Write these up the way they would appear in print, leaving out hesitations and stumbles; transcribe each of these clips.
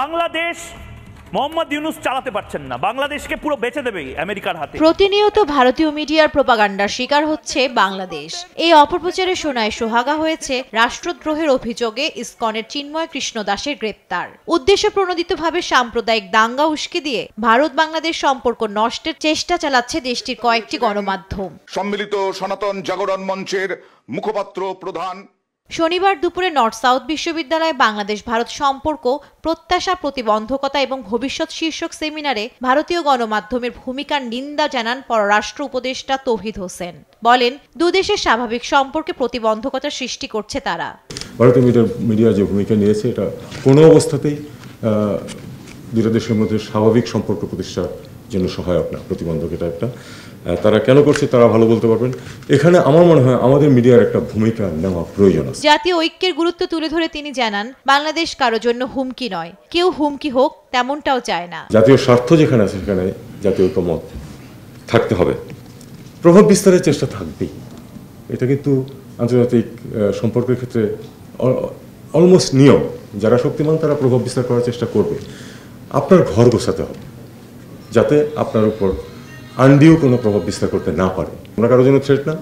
বাংলাদেশ মোহাম্মদ ইউনূস চালাতে পারছেন না, বাংলাদেশকে পুরো বেচে দেবে আমেরিকার হাতে। প্রতিনিয়ত ভারতীয় মিডিয়ার প্রোপাগান্ডার শিকার হচ্ছে বাংলাদেশ। এই অপপ্রচারে সোনায় সোহাগা হয়েছে রাষ্ট্রদ্রোহের অভিযোগে ইসকনের চিন্ময় কৃষ্ণ দাসের গ্রেপ্তার। উদ্দেশ্য প্রণোদিতভাবে সাম্প্রদায়িক দাঙ্গা উস্কে দিয়ে ভারত বাংলাদেশ সম্পর্ক নষ্টের চেষ্টা চালাচ্ছে দেশটির কয়েকটি গণমাধ্যম। সম্মিলিত সনাতন জাগরণ মঞ্চের মুখপাত্র প্রধান শনিবার দুপুরে নর্থ সাউথ বিশ্ববিদ্যালয়ে বাংলাদেশ ভারত সম্পর্ক প্রত্যাশা, প্রতিবন্ধকতা এবং ভবিষ্যৎ শীর্ষক সেমিনারে ভারতীয় গণমাধ্যমের ভূমিকার নিন্দা জানান পররাষ্ট্র উপদেষ্টা তৌহিদ হোসেন। বলেন, দুদেশের স্বাভাবিক সম্পর্কে প্রতিবন্ধকতা সৃষ্টি করছে তারা। ভারতীয় মিডিয়া যে ভূমিকা নিয়েছে এটা কোনো অবস্থাতেই দুটো দেশের মধ্যে স্বাভাবিক সম্পর্ক প্রতিষ্ঠার জন্য সহায়ক না, প্রতিবন্ধক। এটা একটা তারা কেন করছে তারা ভালো বলতে পারবেন। এখানে আমার মনে হয় আমাদের মিডিয়ার একটা ভূমিকা নেওয়া প্রয়োজন আছে। জাতীয় ঐক্যের গুরুত্ব তুলে ধরে তিনি জানান, বাংলাদেশ কারো জন্য হুমকি নয়, কেউ হুমকি হোক তেমনটাও চায় না। জাতীয় স্বার্থ যেখানে আছে সেখানে জাতীয় ঐক্যমত থাকতে হবে, প্রভাব বিস্তারের চেষ্টা থাকবেই। এটা কিন্তু আন্তর্জাতিক সম্পর্কের ক্ষেত্রে অলমোস্ট নিয়ম। যারা শক্তিমান তারা প্রভাব বিস্তার করার চেষ্টা করবে। আপনার ঘর গোছাতে হবে যাতে আপনার উপর আনডিউ কোনো প্রভাব বিস্তার করতে না পারে। আমরা কারোর জন্য থ্রেট না,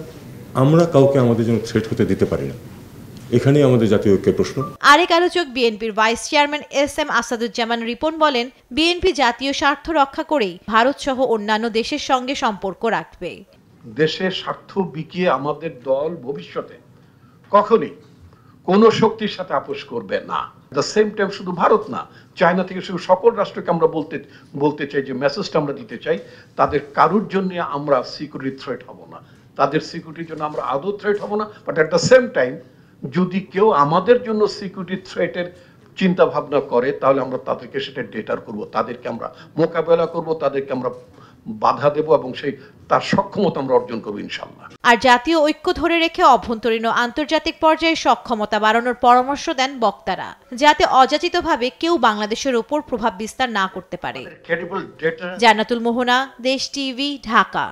আমরা কাউকে আমাদের জন্য থ্রেট হতে দিতে পারি না। এখানেই আমাদের জাতীয় ঐক্যের প্রশ্ন। আরেক আলোচক বিএনপির vice chairman SM. Asaduzzaman Ripon বলেন, বিএনপি জাতীয় স্বার্থ রক্ষা করেই ভারত সহ অন্যান্য দেশের সঙ্গে সম্পর্ক রাখবে। দেশের স্বার্থ বিকিয়ে আমাদের দল ভবিষ্যতে কখনোই কোনো শক্তির সাথে আপোষ করবে না। দ্য সেম টাইম শুধু ভারত না, চায়না থেকে শুধু সকল রাষ্ট্রকে আমরা বলতে চাই যে মেসেজটা আমরা দিতে চাই, তাদের কারোর জন্য আমরা সিকিউরিটি থ্রেট হব না, তাদের সিকিউরিটির জন্য আমরা আদৌ থ্রেট হব না। But at the same time যদি কেউ আমাদের জন্য সিকিউরিটি থ্রেটের চিন্তা ভাবনা করে তাহলে আমরা তাদেরকে সেটা ডেটার করব, তাদেরকে আমরা মোকাবেলা করব, তাদেরকে আমরা বাধা দেব এবং সেই তার সক্ষমতা আমরা অর্জন করবো ইনশাআল্লাহ। আর জাতীয় ঐক্য ধরে রেখে অভ্যন্তরীণ ও আন্তর্জাতিক পর্যায়ে সক্ষমতা বাড়ানোর পরামর্শ দেন বক্তারা, যাতে অযাচিতভাবে কেউ বাংলাদেশের উপর প্রভাব বিস্তার না করতে পারে। জান্নাতুল মোহনা, দেশ টিভি, ঢাকা।